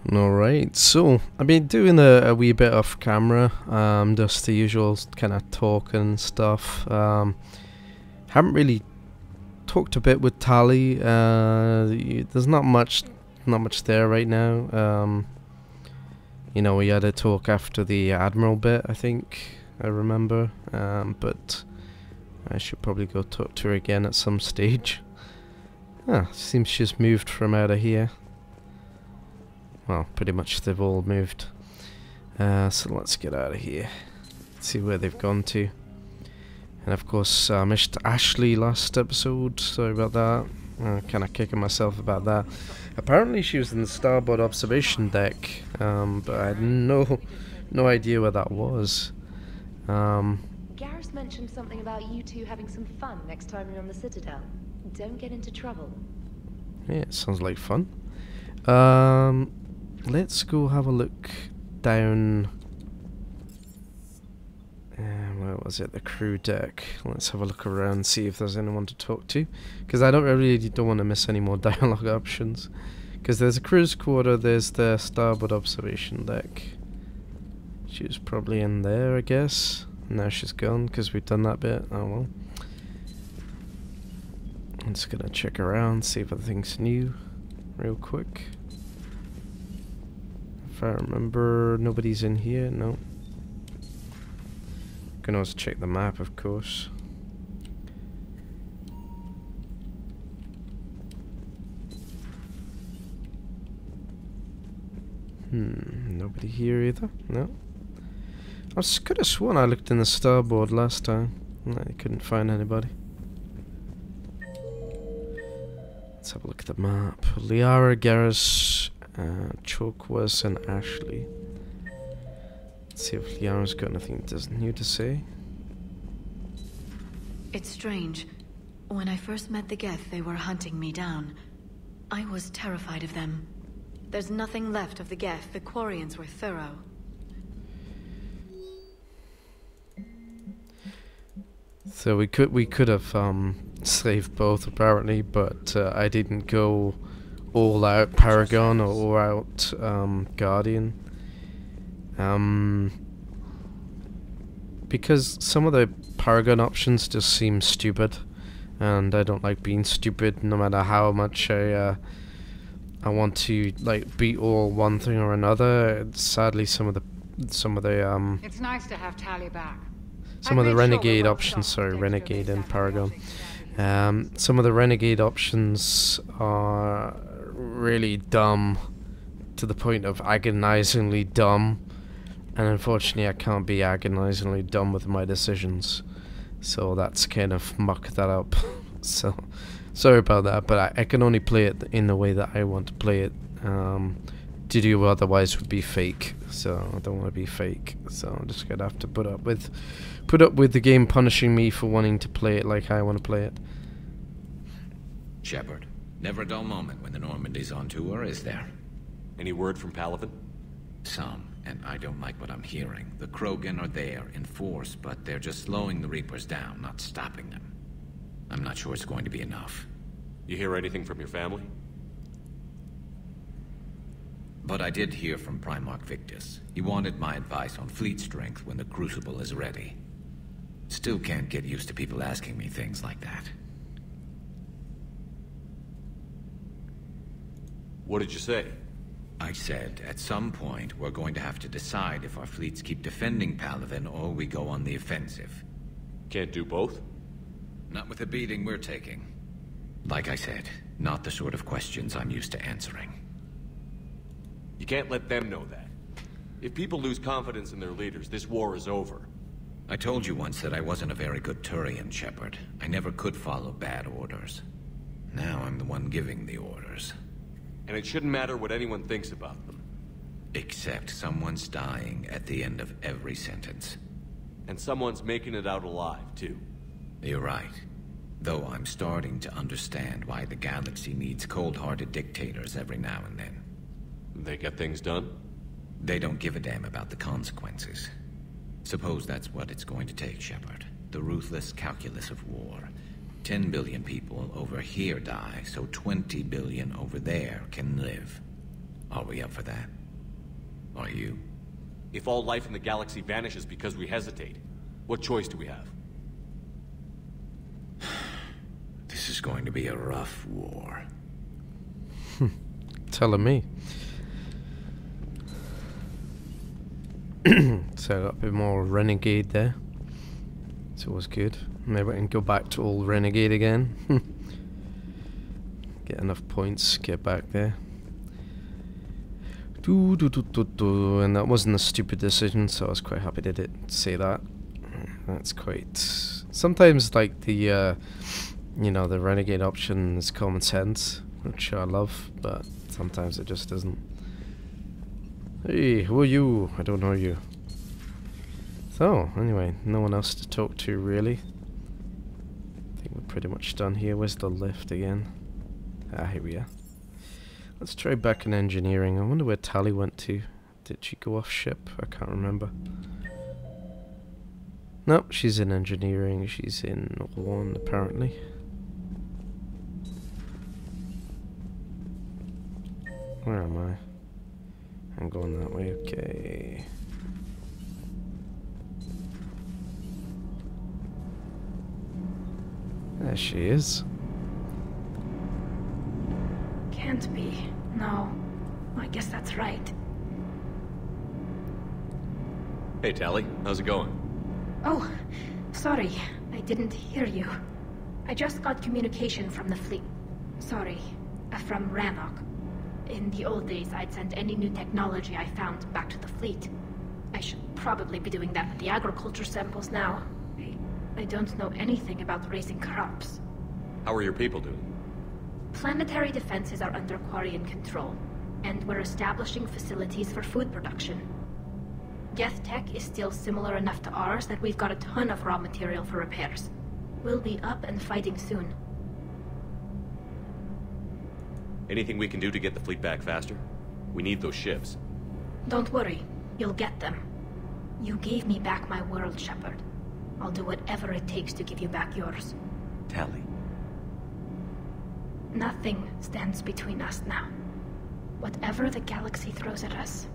Alright, so I've been doing a wee bit off camera, just the usual kind of talk and stuff. Haven't really talked a bit with Tali. There's not much there right now. You know, we had a talk after the Admiral bit, I think, I remember. But I should probably go talk to her again at some stage. Seems she's moved from out of here. Well, pretty much they've all moved. So let's get out of here. See where they've gone to. And of course, I missed Ashley last episode. Sorry about that. Kind of kicking myself about that. Apparently she was in the starboard observation deck, but I had no idea where that was. Garrus mentioned something about you two having some fun next time you're on the Citadel. Don't get into trouble. Yeah, it sounds like fun. Let's go have a look down. Where was it? The crew deck. Let's have a look around, see if there's anyone to talk to. Because I really don't want to miss any more dialogue options. Because there's a crew's quarter, there's the starboard observation deck. She was probably in there, I guess. Now she's gone because we've done that bit. Oh well. I'm just gonna check around, see if everything's new, real quick. If I remember, nobody's in here. No. Can always check the map, of course. Nobody here either. No. I could have sworn I looked in the starboard last time. I couldn't find anybody. Let's have a look at the map. Liara, Garrus, Chokwas, and Ashley. Let's see if Liara's got anything new to say. It's strange. When I first met the Geth, they were hunting me down. I was terrified of them. There's nothing left of the Geth. The Quarians were thorough. So we could have saved both apparently, but I didn't go all out Paragon or all out Guardian. Because some of the Paragon options just seem stupid, and I don't like being stupid no matter how much I want to like beat all one thing or another. Sadly, some of the It's nice to have Tali back. some of the renegade options, sorry, renegade and Paragon. Some of the renegade options are really dumb, to the point of agonizingly dumb, and unfortunately I can't be agonizingly dumb with my decisions, so that's kind of mucked that up. So sorry about that, but I can only play it in the way that I want to play it. To do otherwise would be fake, so I don't want to be fake, so I'm just gonna have to put up with the game punishing me for wanting to play it like I want to play it. Shepard, never a dull moment when the Normandy's on tour, is there? Any word from Palaven? Some, and I don't like what I'm hearing. The Krogan are there in force, but they're just slowing the Reapers down, not stopping them. I'm not sure it's going to be enough. You hear anything from your family? But I did hear from Primarch Victus. He wanted my advice on fleet strength when the Crucible is ready. Still can't get used to people asking me things like that. What did you say? I said, at some point, we're going to have to decide if our fleets keep defending Palaven or we go on the offensive. Can't do both? Not with the beating we're taking. Like I said, not the sort of questions I'm used to answering. You can't let them know that. If people lose confidence in their leaders, this war is over. I told you once that I wasn't a very good Turian, Shepard. I never could follow bad orders. Now I'm the one giving the orders. And it shouldn't matter what anyone thinks about them. Except someone's dying at the end of every sentence. And someone's making it out alive, too. You're right. Though I'm starting to understand why the galaxy needs cold-hearted dictators every now and then. They get things done? They don't give a damn about the consequences. Suppose that's what it's going to take, Shepard. The ruthless calculus of war. 10 billion people over here die, so 20 billion over there can live. Are we up for that? Are you? If all life in the galaxy vanishes because we hesitate, what choice do we have? This is going to be a rough war. Telling me. Set up a bit more renegade there. It's always good. Maybe I can go back to old renegade again. Get enough points, get back there. And that wasn't a stupid decision, so I was quite happy to say that. That's quite... Sometimes, like, the, you know, the renegade option is common sense, which I love, but sometimes it just isn't. Hey, who are you? I don't know you. So, anyway, no one else to talk to, really. I think we're pretty much done here. Where's the lift again? Ah, here we are. Let's try back in engineering. I wonder where Tali went to. Did she go off ship? I can't remember. Nope, she's in engineering. She's in 1, apparently. Where am I? I'm going that way, okay. There she is. Can't be. No. I guess that's right. Hey, Tali. How's it going? Oh, sorry. I didn't hear you. I just got communication from the fleet. Sorry. From Rannoch. In the old days, I'd send any new technology I found back to the fleet. I should probably be doing that with the agriculture samples now. I don't know anything about raising crops. How are your people doing? Planetary defenses are under Quarian control, and we're establishing facilities for food production. Geth tech is still similar enough to ours that we've got a ton of raw material for repairs. We'll be up and fighting soon. Anything we can do to get the fleet back faster? We need those ships. Don't worry, you'll get them. You gave me back my world, Shepard. I'll do whatever it takes to give you back yours. Tali. Nothing stands between us now. Whatever the galaxy throws at us,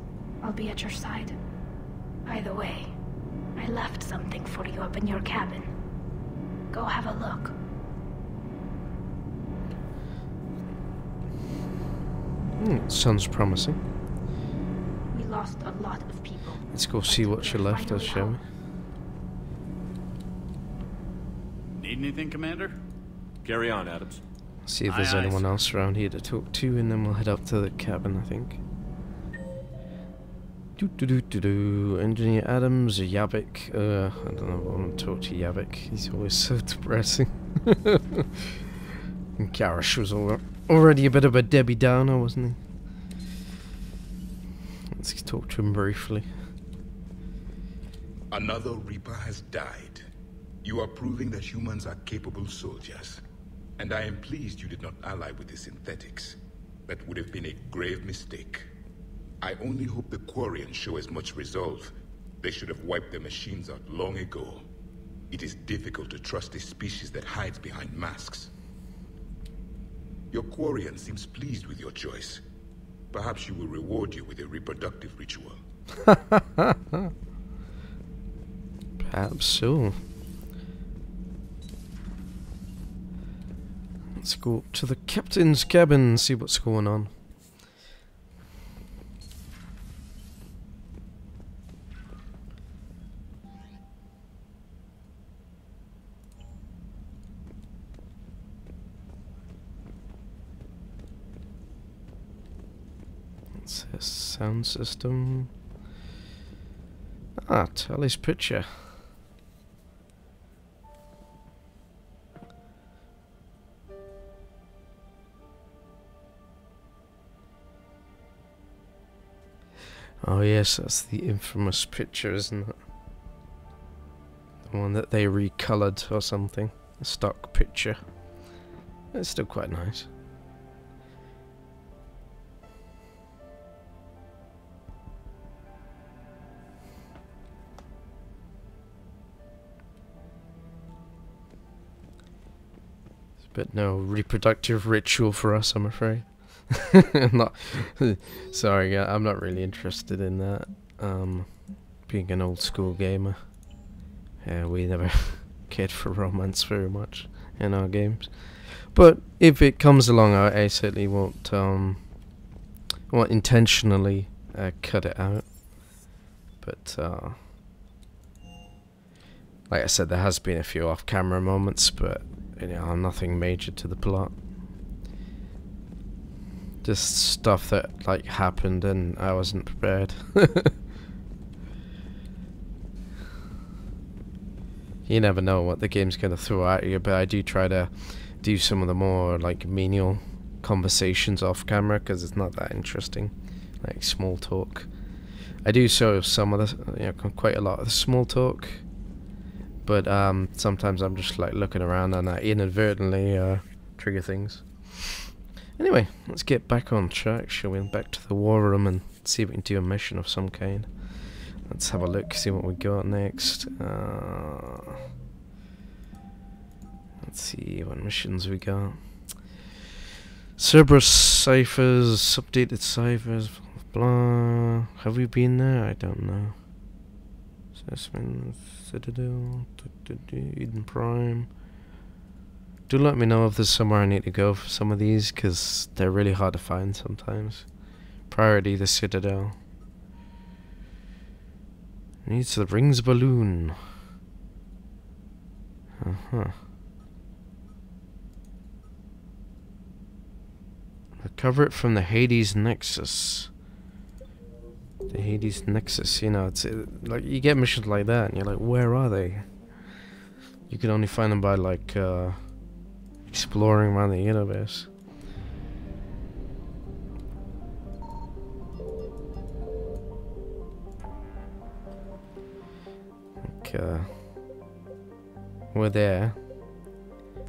I'll be at your side. By the way, I left something for you up in your cabin. Go have a look. Sounds promising. We lost a lot of people. Let's go see what she left us, shall we? Need anything, Commander? Carry on, Adams. See if there's anyone else around here to talk to, and then we'll head up to the cabin, I think. Engineer Adams, Yavik. I don't know what I want to talk to Yavik. He's always so depressing. And Garrus was already a bit of a Debbie Downer, wasn't he? Let's talk to him briefly. Another Reaper has died. You are proving that humans are capable soldiers. And I am pleased you did not ally with the synthetics. That would have been a grave mistake. I only hope the Quarians show as much resolve. They should have wiped their machines out long ago. It is difficult to trust a species that hides behind masks. Your Quarian seems pleased with your choice. Perhaps she will reward you with a reproductive ritual. Perhaps so. Let's go up to the captain's cabin and see what's going on. It's a sound system. Ah, Tali's picture. Oh yes, that's the infamous picture, isn't it? The one that they recolored or something. A stock picture. It's still quite nice. But no reproductive ritual for us, I'm afraid. Not sorry, I'm not really interested in that. Being an old school gamer, we never cared for romance very much in our games. But if it comes along, I certainly won't intentionally cut it out. But like I said, there has been a few off-camera moments, but you know, nothing major to the plot. Just stuff that like happened and I wasn't prepared. You never know what the game's gonna throw at you, but I do try to do some of the more like menial conversations off camera because it's not that interesting, like small talk. I do show some of the, you know, quite a lot of the small talk, but sometimes I'm just like looking around and I inadvertently trigger things. Anyway, let's get back on track, shall we? Back to the war room and see if we can do a mission of some kind. Let's have a look, see what we got next. Let's see what missions we got. Cerberus ciphers, updated ciphers, blah. Have we been there? I don't know. Assessment, Citadel, Eden Prime. Do let me know if there's somewhere I need to go for some of these, because they're really hard to find sometimes. Priority, the Citadel. Needs the rings balloon. Recover it from the Hades Nexus. The Hades Nexus, you know, it's like you get missions like that and you're like, where are they? You can only find them by like exploring around the universe. Like, we're there.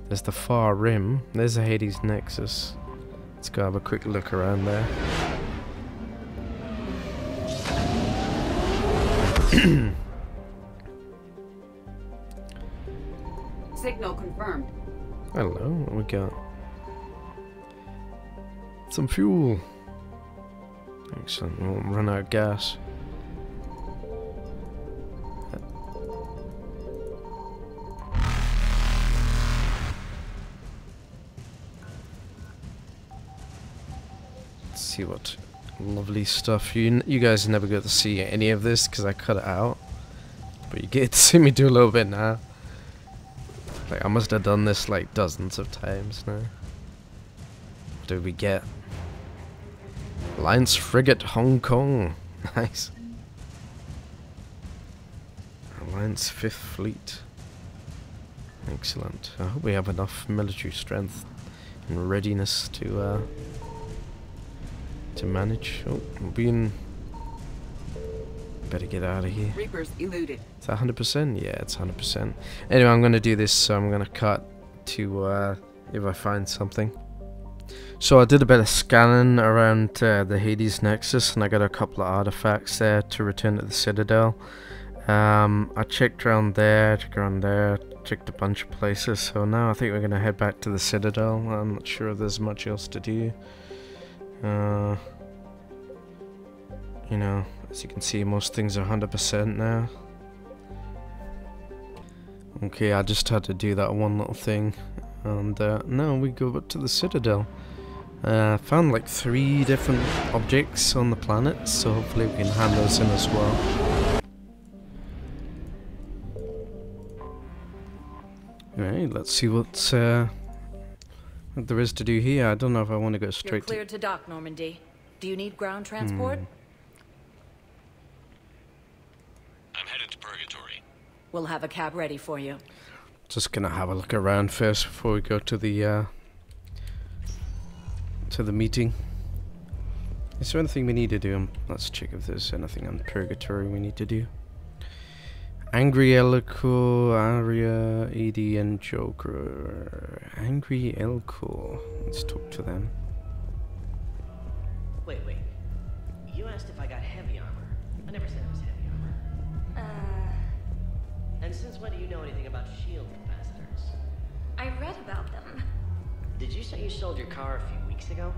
There's the far rim. There's the Hades Nexus. Let's go have a quick look around there. Signal confirmed. Hello, what we got? Some fuel. Excellent, we won't run out of gas. Let's see what lovely stuff. You guys never get to see any of this because I cut it out. But you get to see me do a little bit now. Like, I must have done this like dozens of times now. What do we get? Alliance Frigate Hong Kong. Nice. Alliance 5th Fleet. Excellent. I hope we have enough military strength and readiness to manage. Oh, we're being... Better get out of here. Reapers eluded. Is that 100%? Yeah, it's 100%. Anyway, I'm going to do this, so I'm going to cut to if I find something. So I did a bit of scanning around the Hades Nexus, and I got a couple of artifacts there to return to the Citadel. I checked around there, checked a bunch of places, so now I think we're going to head back to the Citadel. I'm not sure if there's much else to do. You know, as you can see, most things are 100% now. Okay, I just had to do that one little thing, and now we go back to the Citadel. Found like 3 different objects on the planet, so hopefully we can hand those in as well. Alright, let's see what there is to do here. I don't know if I want to go straight. You're cleared to dock, Normandy. Do you need ground transport? I'm headed to Purgatory. We'll have a cab ready for you. Just gonna have a look around first before we go to the meeting. Is there anything we need to do? Let's check if there's anything on Purgatory we need to do. Angry Elko, Aria, Edie, and Joker. Angry Elko. Let's talk to them. Wait. You asked if I got heavy armor. I never said it was heavy armor. And since when do you know anything about shield capacitors? I read about them. Did you say you sold your car a few weeks ago?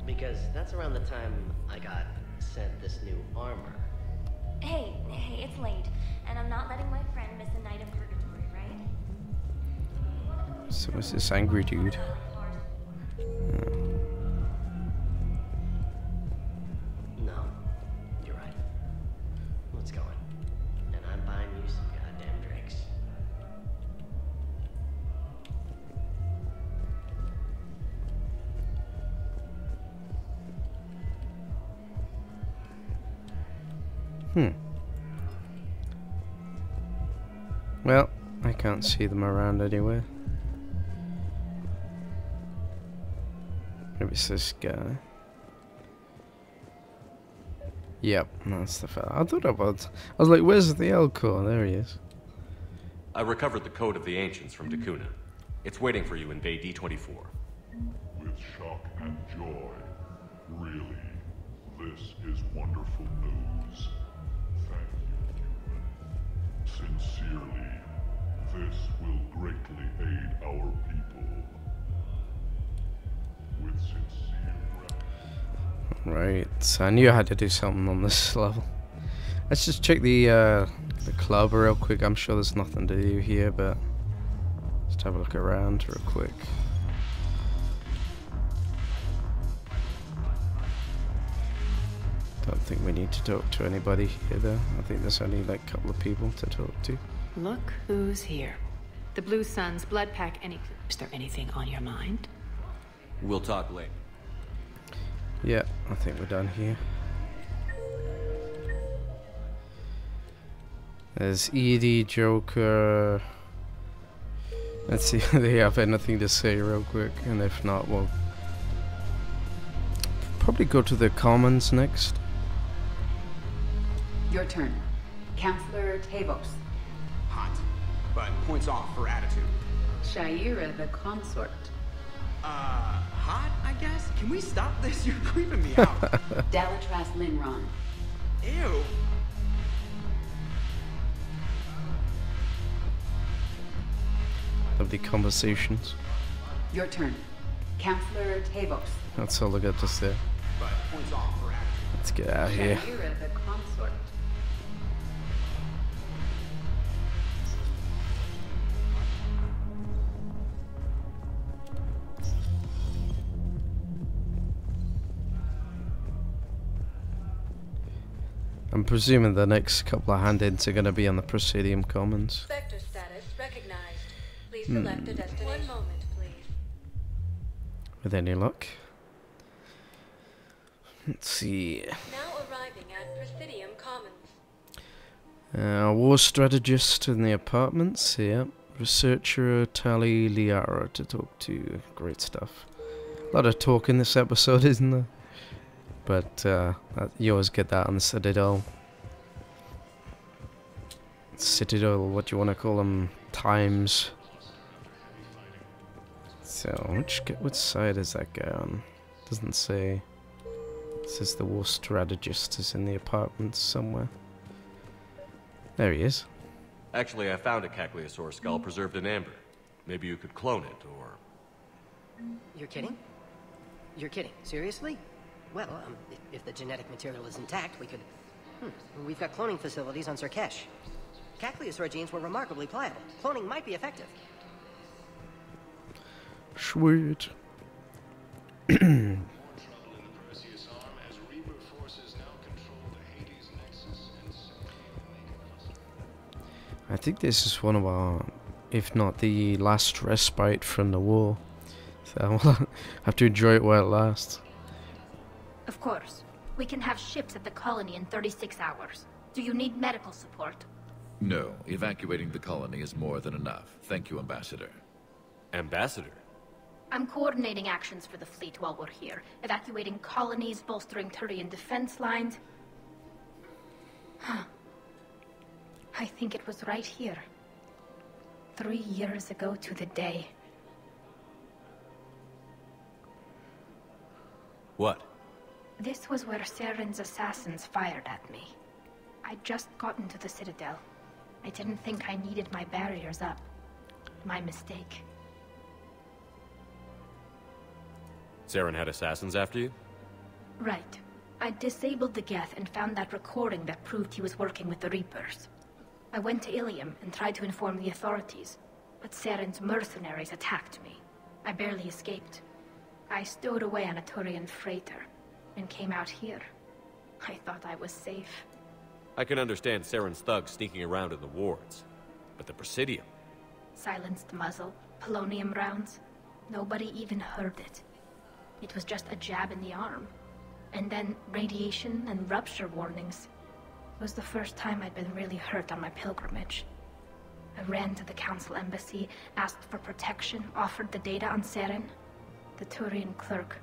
Because that's around the time I got sent this new armor. Hey, it's late, and I'm not letting my friend miss a night of purgatory, right? So is this angry dude? No, you're right. Let's go in. And I'm buying you some goddamn drinks. Well, I can't see them around anywhere. Maybe it's this guy. Yep, that's the fella. I thought about. I was like, where's the Elcor? There he is. I recovered the code of the ancients from Dakuna. It's waiting for you in Bay D-24. With shock and joy. Really, this is wonderful news. Thank you, human. Sincerely, this will greatly aid our people. With sincere gratitude. Right, so I knew I had to do something on this level. Let's just check the club real quick. I'm sure there's nothing to do here, but just have a look around real quick. Don't think we need to talk to anybody here though. I think there's only like a couple of people to talk to. Look who's here. The Blue Sun's blood pack. Is there anything on your mind? We'll talk later. Yeah, I think we're done here. There's Edie, Joker. Let's see if they have anything to say real quick, and if not, we'll probably go to the commons next. Your turn. Counselor Tavos. Hot, but points off for attitude. Shaira the consort. Hot, I guess? Can we stop this? You're creeping me out. Dalatras Linron. Ew. Lovely conversations. Your turn. Counselor Tavos. That's all I got to say. But points off for attitude. Let's get out of here. Shaira the consort. I'm presuming the next couple of hand-ins are going to be on the Presidium Commons. Sector status recognized. Please select a destination. 1 moment, please. With any luck. Let's see. Now arriving at Presidium Commons. War strategist in the apartments, yeah. Researcher Tali Liara to talk to. Great stuff. A lot of talk in this episode, isn't there? But you always get that on the Citadel. Citadel, what do you want to call them? Times. So, which side is that guy on? Doesn't say. It says the war strategist is in the apartments somewhere. There he is. Actually, I found a Cagliasaur skull preserved in amber. Maybe you could clone it, or... You're kidding? You're kidding. Seriously? Well, if the genetic material is intact, we could... We've got cloning facilities on Surkesh. Cagliasaur genes were remarkably pliable. Cloning might be effective. Sweet. I think this is one of our, if not the last respite from the war. So we'll have to enjoy it while it lasts. Of course. We can have ships at the colony in 36 hours. Do you need medical support? No, evacuating the colony is more than enough. Thank you, Ambassador. Ambassador? I'm coordinating actions for the fleet while we're here. Evacuating colonies, bolstering Turian defense lines. I think it was right here. 3 years ago to the day. What? This was where Saren's assassins fired at me. I'd just gotten to the Citadel. I didn't think I needed my barriers up. My mistake. Saren had assassins after you? Right. I disabled the Geth and found that recording that proved he was working with the Reapers. I went to Ilium and tried to inform the authorities, but Saren's mercenaries attacked me. I barely escaped. I stowed away on a Turian freighter and came out here. I thought I was safe. I can understand Saren's thugs sneaking around in the wards. But the Presidium? Silenced muzzle, polonium rounds. Nobody even heard it. It was just a jab in the arm. And then radiation and rupture warnings. It was the first time I'd been really hurt on my pilgrimage. I ran to the Council embassy, asked for protection, offered the data on Saren. The Turian clerk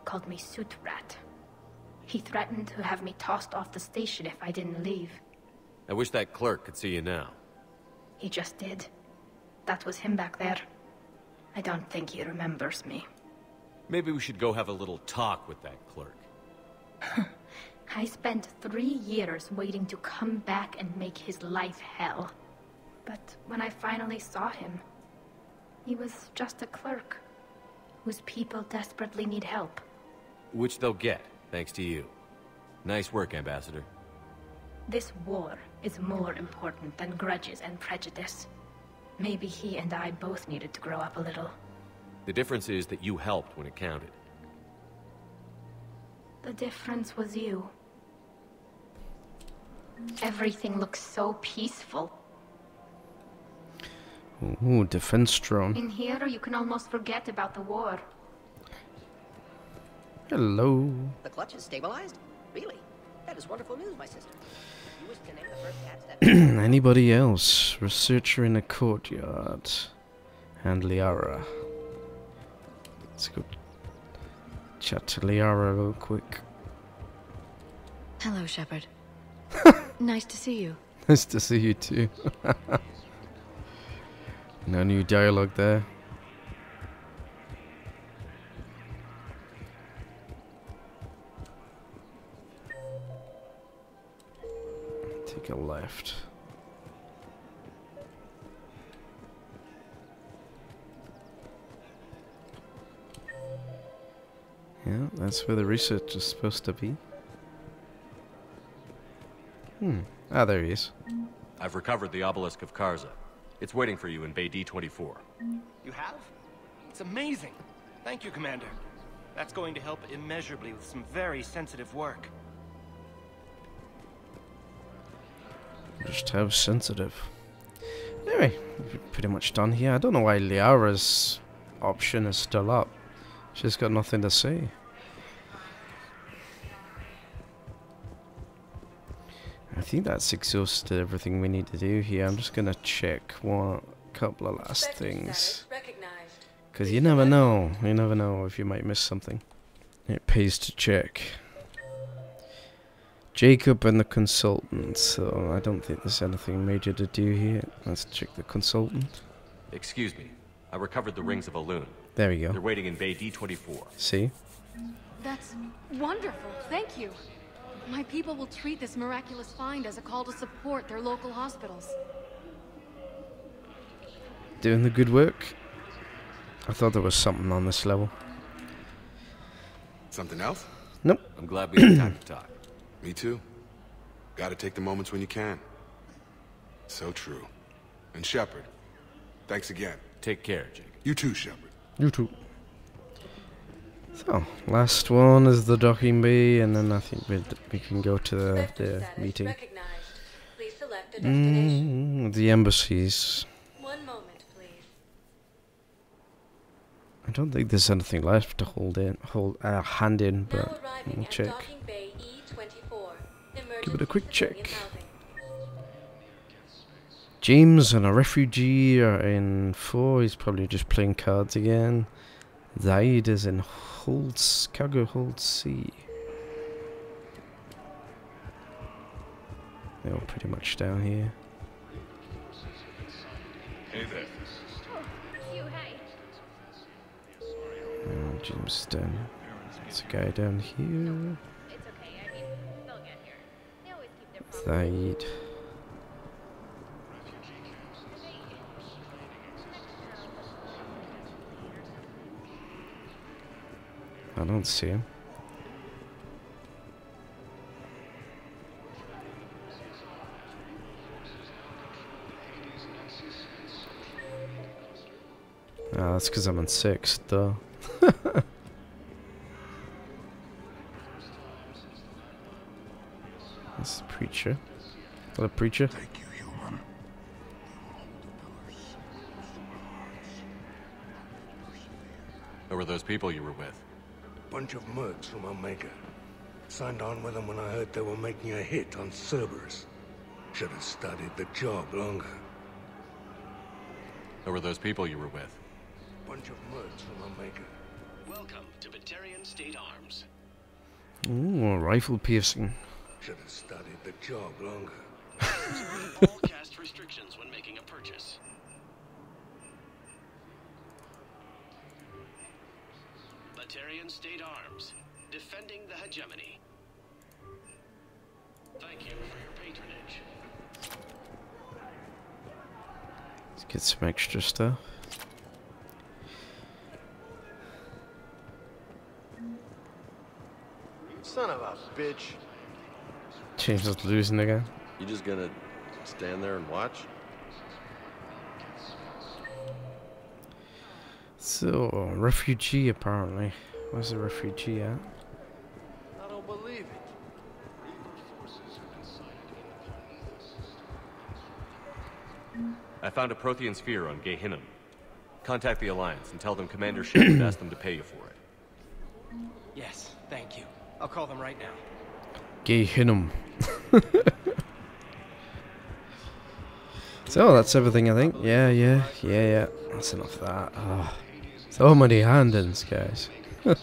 called me Soot Rat. He threatened to have me tossed off the station if I didn't leave. I wish that clerk could see you now. He just did. That was him back there. I don't think he remembers me. Maybe we should go have a little talk with that clerk. I spent 3 years waiting to come back and make his life hell. But when I finally saw him, he was just a clerk whose people desperately need help. Which they'll get, thanks to you. Nice work, Ambassador. This war is more important than grudges and prejudice. Maybe he and I both needed to grow up a little. The difference is that you helped when it counted. The difference was you. Everything looks so peaceful. Ooh, defense drone. In here, you can almost forget about the war. Hello. The clutch is stabilized? Really? That is wonderful news, my sister. You wish to name the first cat that... Anybody else? Researcher in a courtyard. And Liara. Let's go chat to Liara real quick. Hello, Shepard. Nice to see you. Nice to see you too. No new dialogue there. Take a left. Yeah, that's where the research is supposed to be. Ah, there he is. I've recovered the obelisk of Karza. It's waiting for you in Bay D-24. You have? It's amazing. Thank you, Commander. That's going to help immeasurably with some very sensitive work. Just how sensitive. Anyway, we're pretty much done here. I don't know why Liara's option is still up. She's got nothing to say. I think that's exhausted everything we need to do here. I'm just gonna check one couple of last things. Because you never know. You never know if you might miss something. It pays to check. Jacob and the consultant. So I don't think there's anything major to do here. Let's check the consultant. Excuse me. I recovered the rings of Elune. There we go. They're waiting in Bay D-24. See? That's wonderful. Thank you. My people will treat this miraculous find as a call to support their local hospitals. Doing the good work. I thought there was something on this level. Something else? Nope. I'm glad we had time to talk. Me too. Gotta take the moments when you can. So true. And Shepard, thanks again. Take care, Jacob. You too, Shepard. You too. So, last one is the docking bay, and then I think we can go to the meeting. Please select a destination. The embassies. 1 moment, please. I don't think there's anything left to hand in, but we'll check. Give it a quick check. James and a refugee are in 4. He's probably just playing cards again. Zaid is in cargo hold C. They're all pretty much down here. Hey there. James is down. There's a guy down here. Zaid. I don't see him. Ah, that's because I'm on 6, though. That's the preacher. Hello, preacher. Thank you, human. Who were those people you were with? Bunch of mercs from Omega. Signed on with them when I heard they were making a hit on Cerberus. Should have studied the job longer. Who were those people you were with? Bunch of mercs from Omega. Welcome to Batarian State Arms. Ooh, rifle piercing. Should have studied the job longer. All cast restrictions when making a purchase. Batarian State Arms, defending the hegemony. Thank you for your patronage. Let's get some extra stuff. Son of a bitch. James is losing again. You just gonna stand there and watch? So, refugee apparently. Where's the refugee at? I don't believe it. I found a Prothean sphere on Gehinnom. Contact the Alliance and tell them Commander Shepard asked them to pay you for it. Yes, thank you. I'll call them right now. Gehinnom. So that's everything, I think. Yeah. That's enough of that. Oh, so many handings, guys. I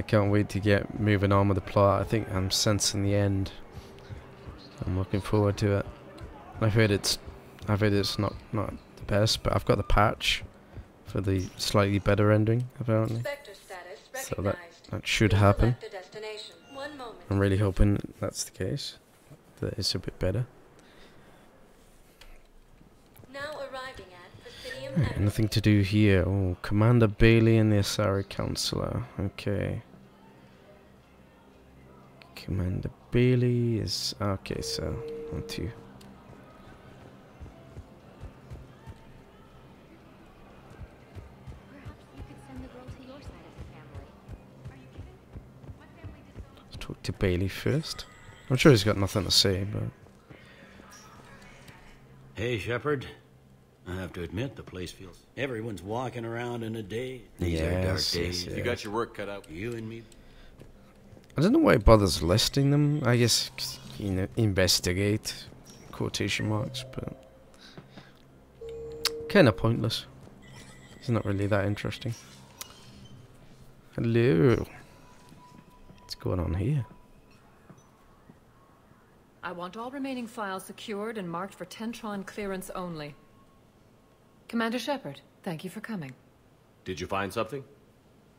can't wait to get moving on with the plot. I think I'm sensing the end. I'm looking forward to it. I've heard it's not the best, but I've got the patch for the slightly better ending apparently. So that should happen. I'm really hoping that's the case. That it's a bit better. Now arriving at Presidium. Right, nothing to do here. Oh, Commander Bailey and the Asari Counselor. Okay. Commander Bailey is okay. So on to. Talk to Bailey first. I'm sure he's got nothing to say, but... Hey, Shepard. I have to admit, the place feels... Everyone's walking around in a daze. These are dark days. You got your work cut out. You and me. I don't know why he bothers listing them. I guess, you know, investigate, quotation marks, but... kind of pointless. It's not really that interesting. Hello. What's going on here? I want all remaining files secured and marked for Tentron clearance only. Commander Shepard, thank you for coming. Did you find something?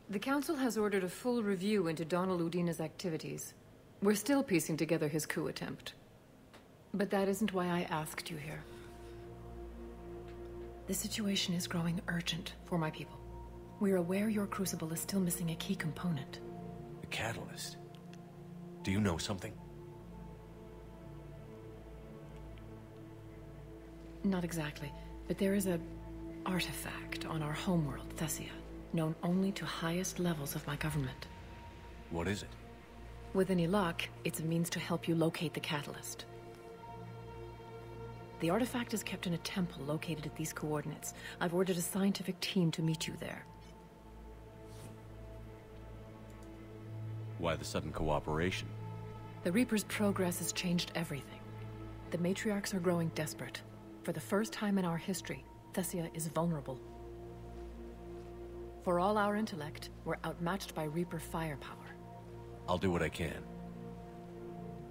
The Council has ordered a full review into Donald Udina's activities. We're still piecing together his coup attempt. But that isn't why I asked you here. The situation is growing urgent for my people. We're aware your crucible is still missing a key component. The catalyst. Do you know something? Not exactly, but there is an artifact on our homeworld, Thessia, known only to highest levels of my government. What is it? With any luck, it's a means to help you locate the catalyst. The artifact is kept in a temple located at these coordinates. I've ordered a scientific team to meet you there. Why the sudden cooperation? The Reaper's progress has changed everything. The matriarchs are growing desperate. For the first time in our history, Thessia is vulnerable. For all our intellect, we're outmatched by Reaper firepower. I'll do what I can.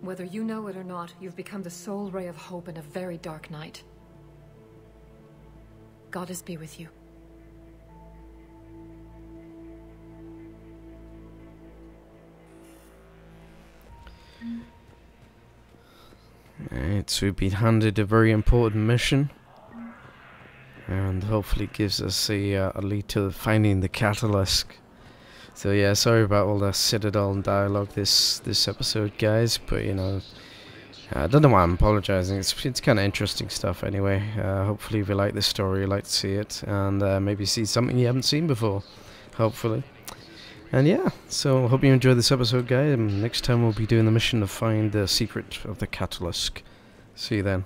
Whether you know it or not, you've become the sole ray of hope in a very dark night. Goddess be with you. Right, so we've been handed a very important mission, and hopefully gives us a lead to finding the catalyst. So yeah, sorry about all the Citadel and dialogue this episode, guys, but you know, I don't know why I'm apologizing. It's kind of interesting stuff anyway. Hopefully if you like this story, you like to see it, and maybe see something you haven't seen before. Hopefully. And yeah, so hope you enjoyed this episode, guys. Next time we'll be doing the mission to find the secret of the Catalyst. See you then.